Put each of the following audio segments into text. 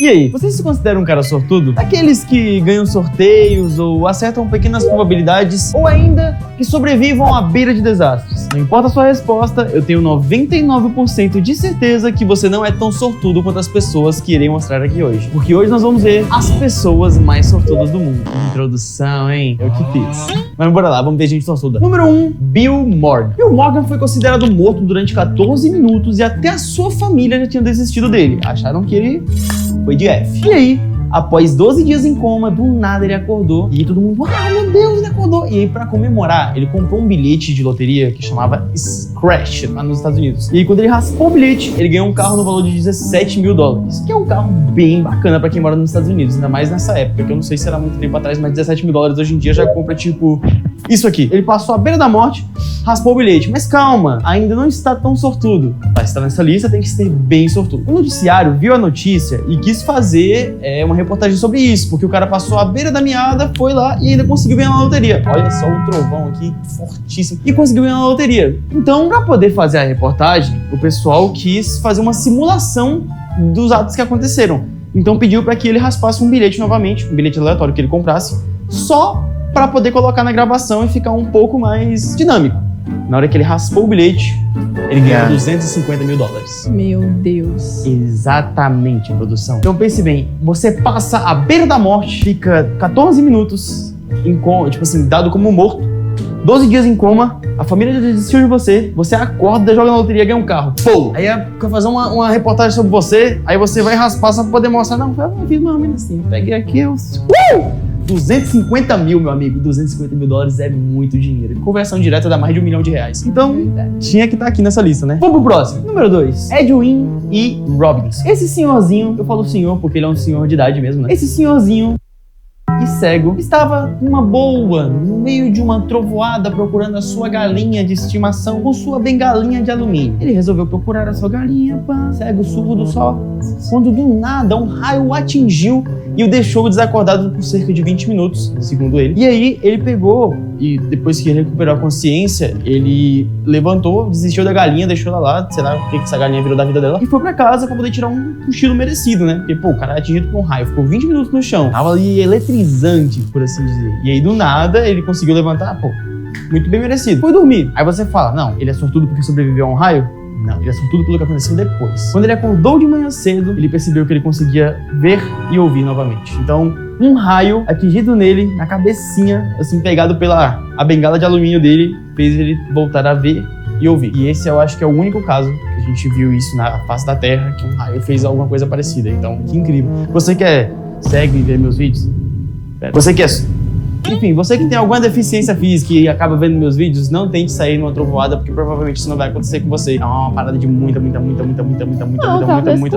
E aí, você se considera um cara sortudo? Aqueles que ganham sorteios ou acertam pequenas probabilidades ou ainda que sobrevivam à beira de desastres? Não importa a sua resposta, eu tenho 99% de certeza que você não é tão sortudo quanto as pessoas que irei mostrar aqui hoje. Porque hoje nós vamos ver as pessoas mais sortudas do mundo. Introdução, hein? Eu que fiz. Mas bora lá, vamos ver gente sortuda. Número 1, Bill Morgan. Bill Morgan foi considerado morto durante 14 minutos e até a sua família já tinha desistido dele. Acharam que ele foi de F. E aí, após 12 dias em coma, do nada ele acordou. E aí todo mundo, meu Deus, ele acordou. E aí, pra comemorar, ele comprou um bilhete de loteria que chamava Scratch, lá nos Estados Unidos. E aí, quando ele raspou o bilhete, ele ganhou um carro no valor de $17 mil. Que é um carro bem bacana pra quem mora nos Estados Unidos, ainda mais nessa época, que eu não sei se era muito tempo atrás, mas $17 mil hoje em dia já compra, tipo, isso aqui. Ele passou à beira da morte, raspou o bilhete. Mas calma, ainda não está tão sortudo. Pra estar nessa lista, tem que ser bem sortudo. O noticiário viu a notícia e quis fazer uma reportagem sobre isso, porque o cara passou à beira da meada, foi lá e ainda conseguiu ganhar na loteria. Olha só o trovão aqui, fortíssimo. E conseguiu ganhar na loteria. Então, pra poder fazer a reportagem, o pessoal quis fazer uma simulação dos atos que aconteceram. Então pediu para que ele raspasse um bilhete novamente, um bilhete aleatório que ele comprasse, só para poder colocar na gravação e ficar um pouco mais dinâmico. Na hora que ele raspou o bilhete, ele ganhou $250 mil. Meu Deus. Exatamente, produção. Então pense bem, você passa à beira da morte, fica 14 minutos em coma, tipo assim, dado como morto, 12 dias em coma, a família já desistiu de você, você acorda, joga na loteria e ganha um carro. Pô! Aí quer fazer uma reportagem sobre você, aí você vai raspar só pra poder mostrar, não, eu não fiz uma assim, eu peguei aqui, eu... 250 mil, meu amigo, $250 mil é muito dinheiro. Conversão direta dá mais de R$1 milhão. Então, tinha que estar aqui nessa lista, né? Vamos pro próximo. Número 2, Edwin E. Robinson. Esse senhorzinho, eu falo senhor porque ele é um senhor de idade mesmo, né? Esse senhorzinho e cego estava numa boa, no meio de uma trovoada procurando a sua galinha de estimação com sua bengalinha de alumínio. Ele resolveu procurar a sua galinha, pá, cego, surdo só, quando do nada um raio o atingiu e o deixou desacordado por cerca de 20 minutos, segundo ele. E aí ele pegou e depois que ele recuperou a consciência, ele levantou, desistiu da galinha, deixou ela lá, sei lá o que essa galinha virou da vida dela, e foi pra casa pra poder tirar um cochilo merecido, né? Porque, pô, o cara é atingido por um raio, ficou 20 minutos no chão, tava ali eletrizante, por assim dizer. E aí do nada ele conseguiu levantar, pô, muito bem merecido. Foi dormir. Aí você fala, não, ele é sortudo porque sobreviveu a um raio? Não, ele é sortudo pelo que aconteceu depois. Quando ele acordou de manhã cedo, ele percebeu que ele conseguia ver e ouvir novamente. Então, um raio atingido nele, na cabecinha, assim, pegado pela a bengala de alumínio dele, fez ele voltar a ver e ouvir. E esse eu acho que é o único caso que a gente viu isso na face da Terra, que um raio fez alguma coisa parecida. Então, que incrível. Você que é cego e vê meus vídeos? Você que é... Enfim, você que tem alguma deficiência física e acaba vendo meus vídeos, não tente sair numa trovoada, porque provavelmente isso não vai acontecer com você. É uma parada de muita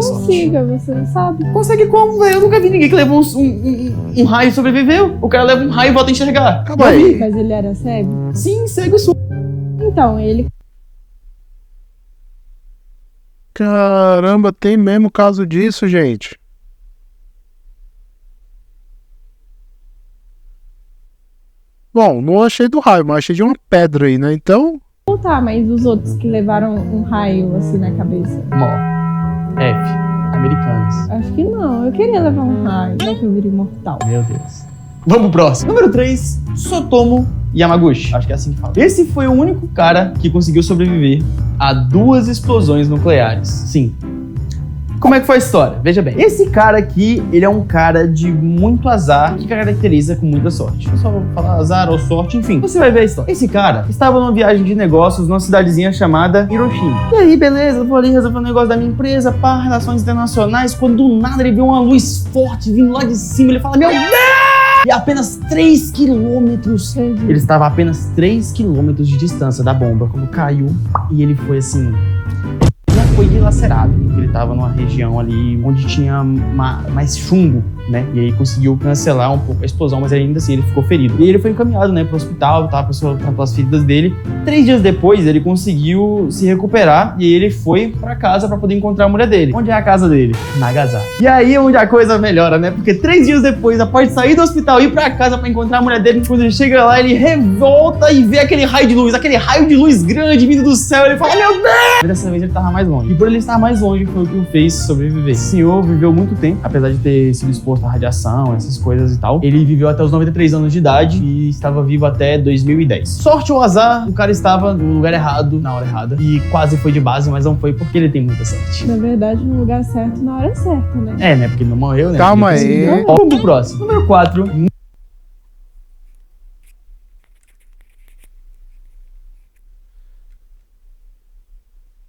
sorte. Consiga, você não sabe. Consegue como, velho? Eu nunca vi ninguém que levou um raio e sobreviveu. O cara leva um raio e volta a enxergar. Acabou aí. Mas ele era cego? Sim, cego e surdo. Então, ele... Caramba, tem mesmo caso disso, gente. Bom, não achei do raio, mas achei de uma pedra aí, né? Então... Tá, mas os outros que levaram um raio assim na cabeça? F. Americanos. Acho que não, eu queria levar um raio, já que eu virei mortal. Meu Deus. Vamos pro próximo. Número 3, Tsutomu Yamaguchi. Acho que é assim que fala. Esse foi o único cara que conseguiu sobreviver a 2 explosões nucleares. Sim. Como é que foi a história? Veja bem, esse cara aqui, ele é um cara de muito azar que caracteriza com muita sorte. Eu só vou falar azar ou sorte, enfim, você vai ver a história. Esse cara estava numa viagem de negócios numa cidadezinha chamada Hiroshima. E aí, beleza, vou ali resolver um negócio da minha empresa, pá, relações internacionais, quando do nada ele vê uma luz forte vindo lá de cima, ele fala, meu Deus! E a apenas 3 quilômetros, ele estava a apenas 3 quilômetros de distância da bomba, quando caiu, e ele foi assim... foi dilacerado, porque ele estava numa região ali onde tinha mais chumbo, né? E aí conseguiu cancelar um pouco a explosão, mas ainda assim ele ficou ferido. E ele foi encaminhado, né, pro hospital, tá? A pessoa tratou as feridas dele. 3 dias depois, ele conseguiu se recuperar e aí ele foi pra casa pra poder encontrar a mulher dele. Onde é a casa dele? Nagasaki. E aí é onde a coisa melhora, né? Porque 3 dias depois, após sair do hospital e ir pra casa pra encontrar a mulher dele, quando ele chega lá, ele revolta e vê aquele raio de luz grande vindo do céu. Ele fala, meu Deus! Dessa vez ele tava mais longe. E por ele estar mais longe, foi o que o fez sobreviver. Esse senhor viveu muito tempo, apesar de ter sido exposto à radiação, essas coisas e tal. Ele viveu até os 93 anos de idade e estava vivo até 2010. Sorte ou azar, o cara estava no lugar errado, na hora errada, e quase foi de base, mas não foi porque ele tem muita sorte. Na verdade, no lugar certo, na hora certa, né? É, né? Porque ele não morreu, né? Calma aí. Vamos pro próximo. Número 4.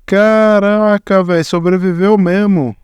Caraca, velho, sobreviveu mesmo.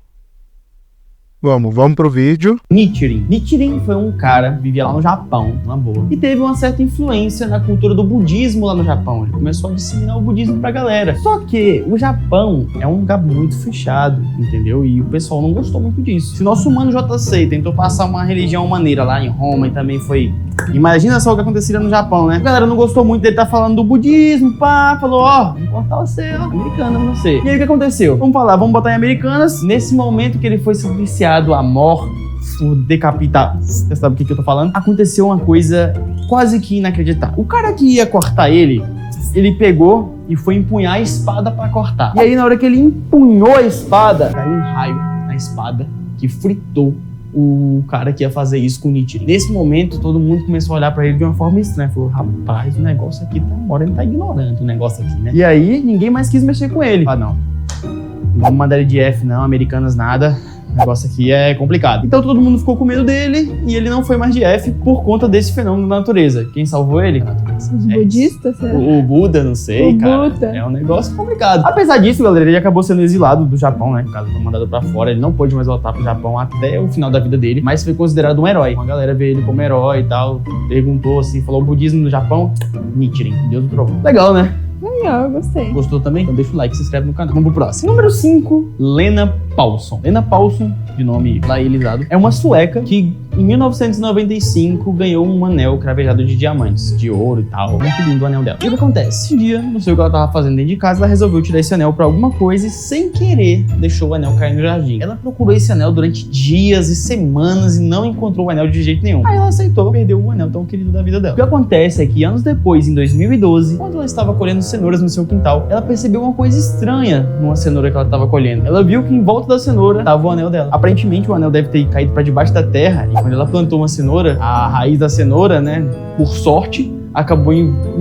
Vamos pro vídeo. Nichiren. Nichiren foi um cara que vivia lá no Japão, na boa, e teve uma certa influência na cultura do budismo lá no Japão. Ele começou a disseminar o budismo pra galera. Só que o Japão é um lugar muito fechado, entendeu? E o pessoal não gostou muito disso. Se nosso mano JC tentou passar uma religião maneira lá em Roma e também foi... Imagina só o que aconteceria no Japão, né? A galera não gostou muito dele estar falando do budismo, pá, falou, ó, vamos cortar você, ó, americana você. E aí o que aconteceu? Vamos botar em Americanas. Nesse momento que ele foi sentenciado à morte, decapitado, você sabe o que eu tô falando? Aconteceu uma coisa quase que inacreditável. O cara que ia cortar ele pegou e foi empunhar a espada pra cortar. E aí na hora que ele empunhou a espada, caiu um raio na espada que fritou o cara que ia fazer isso com o Nichiren. Nesse momento, todo mundo começou a olhar pra ele de uma forma estranha. Falou, rapaz, o negócio aqui ele tá ignorando o negócio aqui, né? E aí, ninguém mais quis mexer com ele. Ah, não vamos mandar ele de F não, Americanas nada. O negócio aqui é complicado. Então todo mundo ficou com medo dele e ele não foi mais de F por conta desse fenômeno da natureza. Quem salvou ele? Os budistas, será? O Buda, não sei, cara. Buda. É um negócio complicado. Apesar disso, galera, ele acabou sendo exilado do Japão, né? No caso, foi mandado pra fora. Ele não pôde mais voltar pro Japão até o final da vida dele, mas foi considerado um herói. Uma galera vê ele como herói e tal. Perguntou assim, falou o budismo no Japão? Nichiren, Deus do trovão. Legal, né? Legal, eu gostei. Gostou também? Então deixa o like, se inscreve no canal. Vamos pro próximo. Número 5, Lena Paulson. Lena Paulson, de nome laelizado, é uma sueca que em 1995 ganhou um anel cravejado de diamantes, de ouro e tal. Muito lindo o anel dela. E o que acontece? Um dia, não sei o que ela tava fazendo dentro de casa, ela resolveu tirar esse anel pra alguma coisa e sem querer deixou o anel cair no jardim. Ela procurou esse anel durante dias e semanas e não encontrou o anel de jeito nenhum. Aí ela aceitou, perdeu o anel tão querido da vida dela. O que acontece é que anos depois, em 2012, quando ela estava colhendo cenouras no seu quintal, ela percebeu uma coisa estranha numa cenoura que ela estava colhendo. Ela viu que em volta da cenoura estava o anel dela. Aparentemente o anel deve ter caído para debaixo da terra e quando ela plantou uma cenoura, a raiz da cenoura, né, por sorte, acabou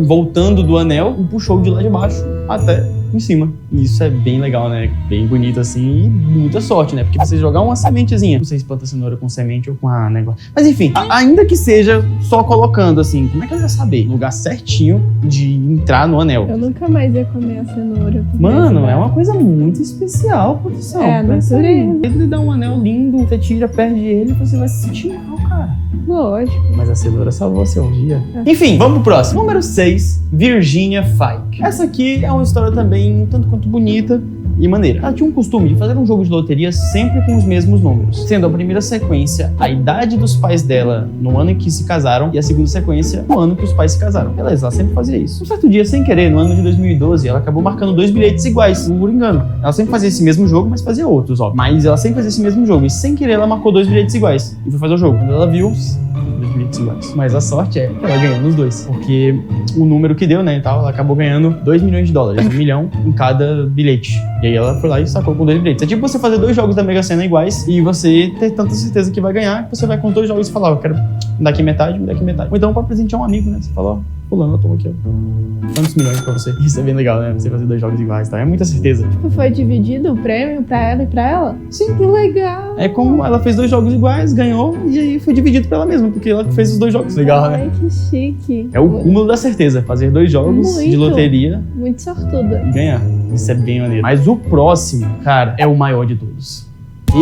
voltando do anel e puxou de lá de baixo até em cima. E isso é bem legal, né? Bem bonito assim e muita sorte, né? Porque você jogar uma sementezinha, não sei se planta cenoura com semente ou com a negócio. Mas enfim, ainda que seja só colocando assim, como é que ela vai saber? O lugar certinho de entrar no anel. Eu nunca mais ia comer a cenoura. Mano, é uma coisa muito especial, produção. É, a natureza. Ele dá um anel lindo, você tira, perde ele e você vai se sentir mal, cara. Lógico. Mas a cenoura salvou seu dia. Enfim, vamos pro próximo. Número 6, Virginia Fike. Essa aqui é uma história também um tanto quanto bonita e maneira. Ela tinha um costume de fazer um jogo de loteria sempre com os mesmos números, sendo a primeira sequência a idade dos pais dela no ano em que se casaram e a segunda sequência no ano que os pais se casaram. Beleza, ela sempre fazia isso. Um certo dia, sem querer, no ano de 2012, ela acabou marcando 2 bilhetes iguais, por engano. Ela sempre fazia esse mesmo jogo, mas fazia outros, ó. Mas ela sempre fazia esse mesmo jogo e sem querer ela marcou 2 bilhetes iguais e foi fazer o jogo. Quando ela viu, 2 bilhetes iguais. Mas a sorte é que ela ganhou nos dois, porque o número que deu, né, e tal, ela acabou ganhando 2 milhões de dólares, 1 milhão em cada bilhete. E aí ela foi lá e sacou com 2 bilhetes. É tipo você fazer 2 jogos da Mega Sena iguais e você ter tanta certeza que vai ganhar que você vai com 2 jogos e falar, eu quero me dar aqui metade, me dar aqui metade. Ou então pra presentear um amigo, né? Você fala, ó, fulano, eu tomo aqui, ó, tantos milhões pra você. Isso é bem legal, né? Você fazer 2 jogos iguais, tá? É muita certeza. Tipo, foi dividido o prêmio pra ela e pra ela? Sim. Que legal. É como ela fez 2 jogos iguais, ganhou e aí foi dividido pra ela mesma, porque ela fez os 2 jogos. Legal, né? Ai, que chique. É o cúmulo da certeza, fazer 2 jogos de Muito. loteria Muito sortuda. e ganhar. Isso é bem maneiro. Mas o próximo, cara, é o maior de todos.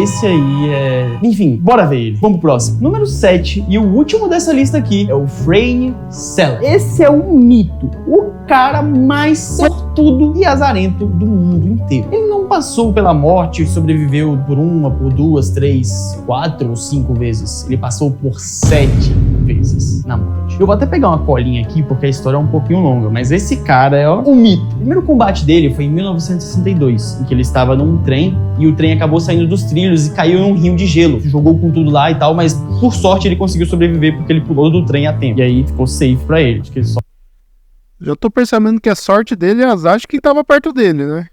Esse aí é... Enfim, bora ver ele. Vamos pro próximo. Número 7, e o último dessa lista aqui, é o Frane Seller. Esse é um mito. O cara mais sortudo e azarento do mundo inteiro. Ele não passou pela morte e sobreviveu por 1, por 2, 3, 4 ou 5 vezes. Ele passou por 7 vezes na morte. Eu vou até pegar uma colinha aqui, porque a história é um pouquinho longa, mas esse cara é, ó, um mito. O primeiro combate dele foi em 1962, em que ele estava num trem e o trem acabou saindo dos trilhos e caiu em um rio de gelo. Jogou com tudo lá e tal, mas por sorte ele conseguiu sobreviver porque ele pulou do trem a tempo. E aí ficou safe pra ele. Acho que ele só Já tô percebendo que a sorte dele é azar de quem tava perto dele, né?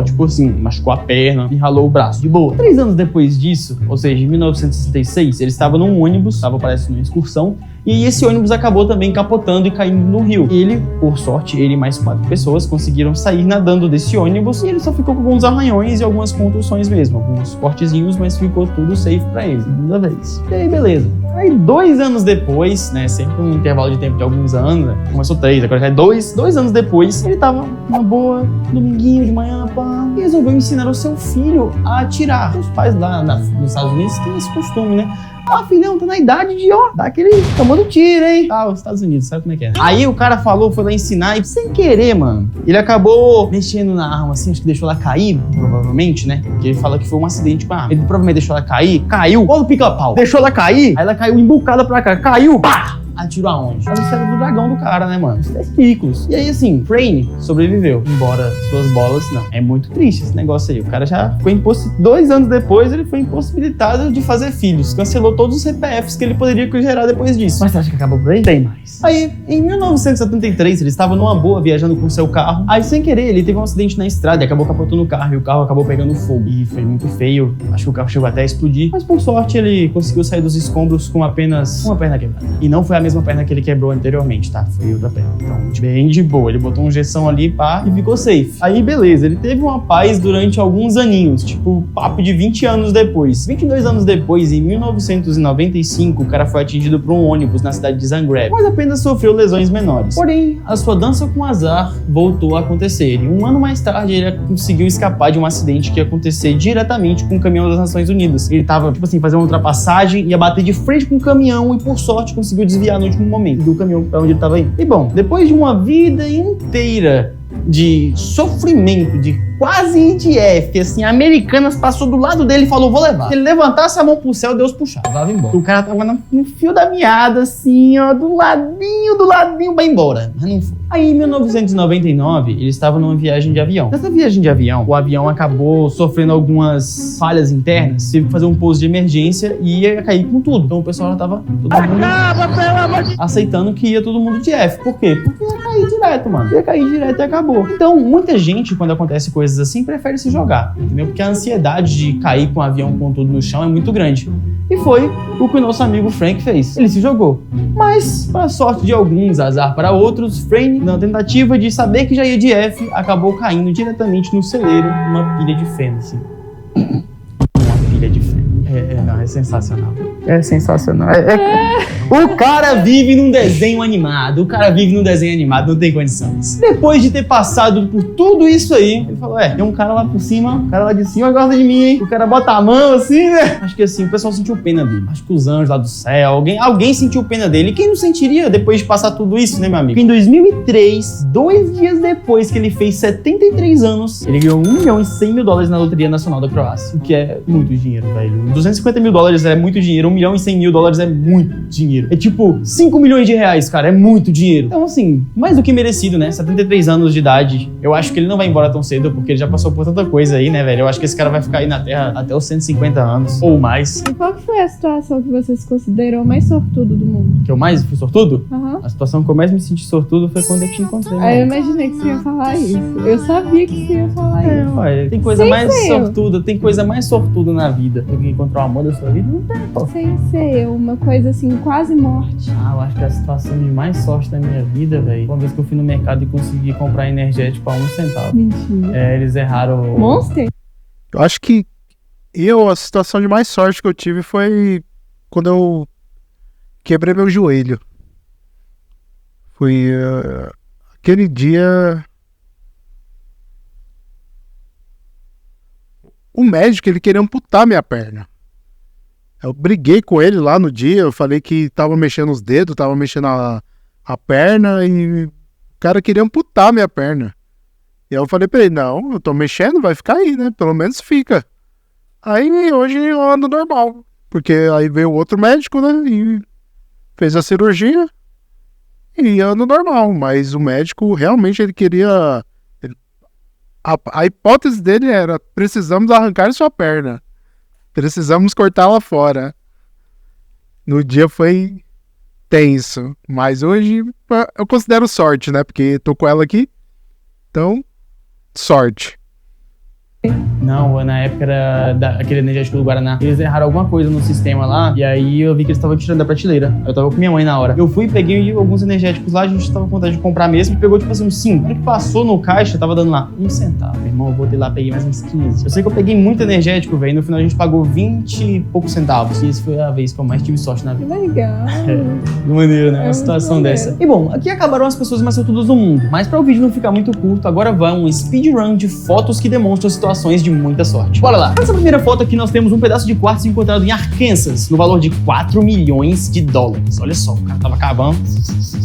Tipo assim, machucou a perna e ralou o braço. De boa. 3 anos depois disso, ou seja, em 1966, ele estava num ônibus, estava parece numa excursão, e esse ônibus acabou também capotando e caindo no rio. Ele, por sorte, ele e mais 4 pessoas conseguiram sair nadando desse ônibus e ele só ficou com alguns arranhões e algumas contusões mesmo, alguns cortezinhos, mas ficou tudo safe pra ele, segunda vez. E aí, beleza. Aí 2 anos depois, né, sempre um intervalo de tempo de alguns anos, né, começou 3, agora já é 2 anos depois, ele tava uma boa, dominguinho de manhã, pá, e resolveu ensinar o seu filho a atirar. Os pais lá nos Estados Unidos têm esse costume, né? Ah, filhão, tá na idade de, dar aquele famoso tiro, hein? Ah, os Estados Unidos, sabe como é que é? Aí o cara falou, foi lá ensinar e sem querer, mano, ele acabou mexendo na arma assim, acho que deixou ela cair, provavelmente, né? Porque ele fala que foi um acidente com a arma. Ele provavelmente deixou ela cair, caiu, olha o pica-pau. Deixou ela cair, aí ela caiu embucada pra cá, caiu, pá! Atirou aonde? No cérebro do dragão do cara, né, mano? Os testículos. E aí, assim, Frayne sobreviveu. Embora suas bolas, não. É muito triste esse negócio aí. O cara já foi 2 anos depois, ele foi impossibilitado de fazer filhos. Cancelou todos os CPFs que ele poderia gerar depois disso. Mas você acha que acabou por aí? Tem mais. Aí, em 1973, ele estava numa boa viajando com seu carro. Aí, sem querer, ele teve um acidente na estrada e acabou capotando o carro. E o carro acabou pegando fogo. E foi muito feio. Acho que o carro chegou até a explodir. Mas, por sorte, ele conseguiu sair dos escombros com apenas uma perna quebrada. E não foi a mesma perna que ele quebrou anteriormente, tá? Foi outra perna. Então, bem de boa. Ele botou um gessão ali, pá, e ficou safe. Aí, beleza. Ele teve uma paz durante alguns aninhos. Tipo, papo de 20 anos depois. 22 anos depois, em 1995, o cara foi atingido por um ônibus na cidade de Zagreb, mas apenas sofreu lesões menores. Porém, a sua dança com azar voltou a acontecer. E um ano mais tarde, ele conseguiu escapar de um acidente que ia acontecer diretamente com o caminhão das Nações Unidas. Ele tava, tipo assim, fazendo uma ultrapassagem, ia bater de frente com o caminhão e, por sorte, conseguiu desviar no último momento do caminhão pra onde ele tava indo. E bom, depois de uma vida inteira de sofrimento, de quase IDF, que assim, Americanas passou do lado dele e falou, vou levar. Se ele levantasse a mão pro céu, Deus puxava, vai embora. O cara tava no fio da meada, assim, ó, do ladinho, vai embora. Mas não foi. Aí, em 1999, ele estava numa viagem de avião. Nessa viagem de avião, o avião acabou sofrendo algumas falhas internas, teve que fazer um pouso de emergência e ia cair com tudo. Então o pessoal já tava todo mundo aceitando que ia todo mundo de F. Por quê? Porque ia cair direto, mano. Ia cair direto e acabou. Então, muita gente, quando acontece coisas assim, prefere se jogar, entendeu? Porque a ansiedade de cair com o avião com tudo no chão é muito grande. E foi o que o nosso amigo Frank fez. Ele se jogou. Mas, para sorte de alguns, azar para outros, Frank, na tentativa de saber que já ia de F, acabou caindo diretamente no celeiro, uma pilha de feno, assim. Uma pilha de feno. Não, é sensacional. É sensacional. O cara vive num desenho animado. Não tem condições. Depois de ter passado por tudo isso aí, ele falou, tem um cara lá por cima, o cara lá de cima gosta de mim, hein? O cara bota a mão assim, né? Acho que assim, o pessoal sentiu pena dele. Acho que os anjos lá do céu, alguém sentiu pena dele. E quem não sentiria depois de passar tudo isso, né, meu amigo? Em 2003, 2 dias depois que ele fez 73 anos, ele ganhou $1.100.000 na Loteria Nacional da Croácia. O que é muito dinheiro, velho. $250.000 é muito dinheiro, $1.100.000 é muito dinheiro. É tipo 5 milhões de reais, cara, é muito dinheiro. Então, assim, mais do que merecido, né? 73 anos de idade. Eu acho que ele não vai embora tão cedo, porque ele já passou por tanta coisa aí, né, velho? Eu acho que esse cara vai ficar aí na Terra até os 150 anos, ou mais. E qual que foi a situação que você se considerou mais sortudo do mundo? Que eu mais fui sortudo? Aham. A situação que eu mais me senti sortudo foi quando eu te encontrei. Aí eu imaginei que você ia falar isso. Eu sabia que você ia falar isso. Ué, tem coisa mais sortuda na vida do que encontrar o amor da sua vida? Não tem, pô. Sem ser eu, uma coisa assim, quase morte. Eu acho que a situação de mais sorte da minha vida, velho, uma vez que eu fui no mercado e consegui comprar energético a 1 centavo. Mentira. Eles erraram. Monster? Eu acho que a situação de mais sorte que eu tive foi quando eu quebrei meu joelho. Foi aquele dia. O médico, ele queria amputar minha perna. Eu briguei com ele lá no dia, eu falei que tava mexendo os dedos, tava mexendo a perna e o cara queria amputar minha perna. E eu falei pra ele, não, eu tô mexendo, vai ficar aí, né? Pelo menos fica. Aí hoje eu ando normal, porque aí veio outro médico, né? E fez a cirurgia e ando normal, mas o médico realmente ele queria... A hipótese dele era, precisamos arrancar sua perna. Precisamos cortá-la fora. No dia foi tenso, mas hoje eu considero sorte, né? Porque tô com ela aqui, então, sorte. Não, na época era aquele energético do Guaraná. Eles erraram alguma coisa no sistema lá, e aí eu vi que eles estavam tirando da prateleira. Eu tava com minha mãe na hora. Eu fui e peguei alguns energéticos lá, a gente tava com vontade de comprar mesmo, e pegou tipo assim uns 5. Quando passou no caixa, tava dando lá 1 centavo. Meu irmão, eu voltei lá, peguei mais uns 15. Eu sei que eu peguei muito energético, velho, no final a gente pagou 20 e poucos centavos. E essa foi a vez que eu mais tive sorte na Que vida. legal. De maneira, né? É Uma situação muito dessa. E bom, aqui acabaram as pessoas mais sortudas do mundo. Mas para o vídeo não ficar muito curto, agora vai um speedrun de fotos que demonstram situações de muita sorte. Bora lá. Nessa primeira foto aqui nós temos um pedaço de quartzo encontrado em Arkansas, no valor de 4 milhões de dólares. Olha só, o cara tava cavando.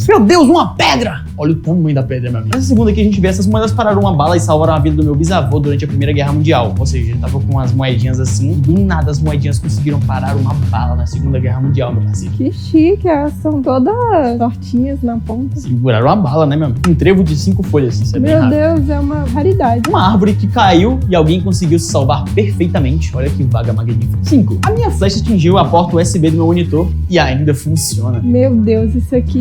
Meu Deus, uma pedra! Olha o tamanho da pedra, meu amigo. Nessa segunda aqui a gente vê essas moedas pararam uma bala e salvaram a vida do meu bisavô durante a Primeira Guerra Mundial. Ou seja, ele tava com umas moedinhas assim, e do nada as moedinhas conseguiram parar uma bala na Segunda Guerra Mundial, meu parceiro. Que chique, elas são todas tortinhas na ponta. Seguraram uma bala, né, meu amigo? Um trevo de 5 folhas, isso é bem Meu raro. Deus, é uma raridade. Uma árvore que caiu e alguém conseguiu se salvar perfeitamente. Olha que vaga magnífica. 5. A minha flecha atingiu a porta USB do meu monitor e ainda funciona. Meu Deus,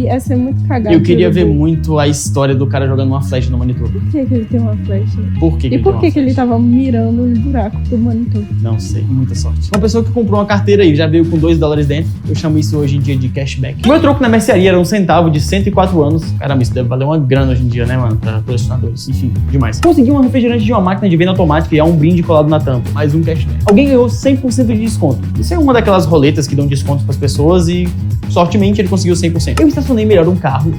essa é muito cagada. Eu queria ver muito a história do cara jogando uma flecha no monitor. Por que ele tem uma flecha? Por que E ele por tem que uma ele flecha? tava mirando no buraco do monitor? Não sei, muita sorte. Uma pessoa que comprou uma carteira aí, já veio com $2 dentro. Eu chamo isso hoje em dia de cashback. Meu troco na mercearia era 1 centavo de 104 anos. Caramba, isso deve valer uma grana hoje em dia, né, mano? Pra colecionadores. Enfim, demais. Consegui um refrigerante de uma máquina de venda automática e há um brinde colado na tampa. Mais um cashback. Alguém ganhou 100% de desconto. Isso é uma daquelas roletas que dão descontos pras pessoas e, sortemente, ele conseguiu 100%. Eu estacionei melhor um carro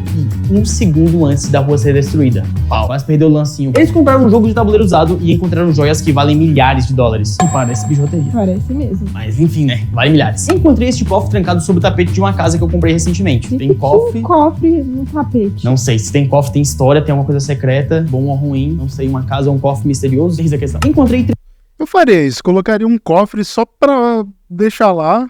e 1 segundo antes da rua ser destruída. Pau, quase perdeu o lancinho. Eles compraram um jogo de tabuleiro usado e encontraram joias que valem milhares de dólares. E parece bijuteria. Parece mesmo. Mas enfim, né? Vale milhares. Encontrei este cofre trancado sob o tapete de uma casa que eu comprei recentemente. Tem cofre. Um cofre no tapete. Não sei, se tem cofre, tem história, tem alguma coisa secreta, bom ou ruim, não sei, uma casa ou um cofre misterioso. Eis a questão. Encontrei Eu faria isso, colocaria um cofre só pra deixar lá.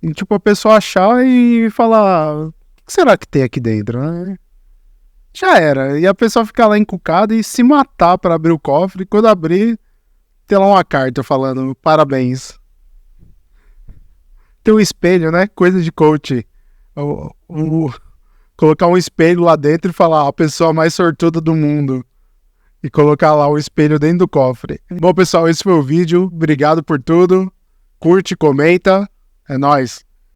E tipo, a pessoa achar e falar, o que será que tem aqui dentro, né? Já era. E a pessoa ficar lá encucada e se matar pra abrir o cofre. E quando abrir, ter lá uma carta falando, parabéns. Tem um espelho, né? Coisa de coach. Colocar um espelho lá dentro e falar, a pessoa mais sortuda do mundo. E colocar lá o espelho dentro do cofre. Bom, pessoal, esse foi o vídeo. Obrigado por tudo. Curte, comenta. É nóis.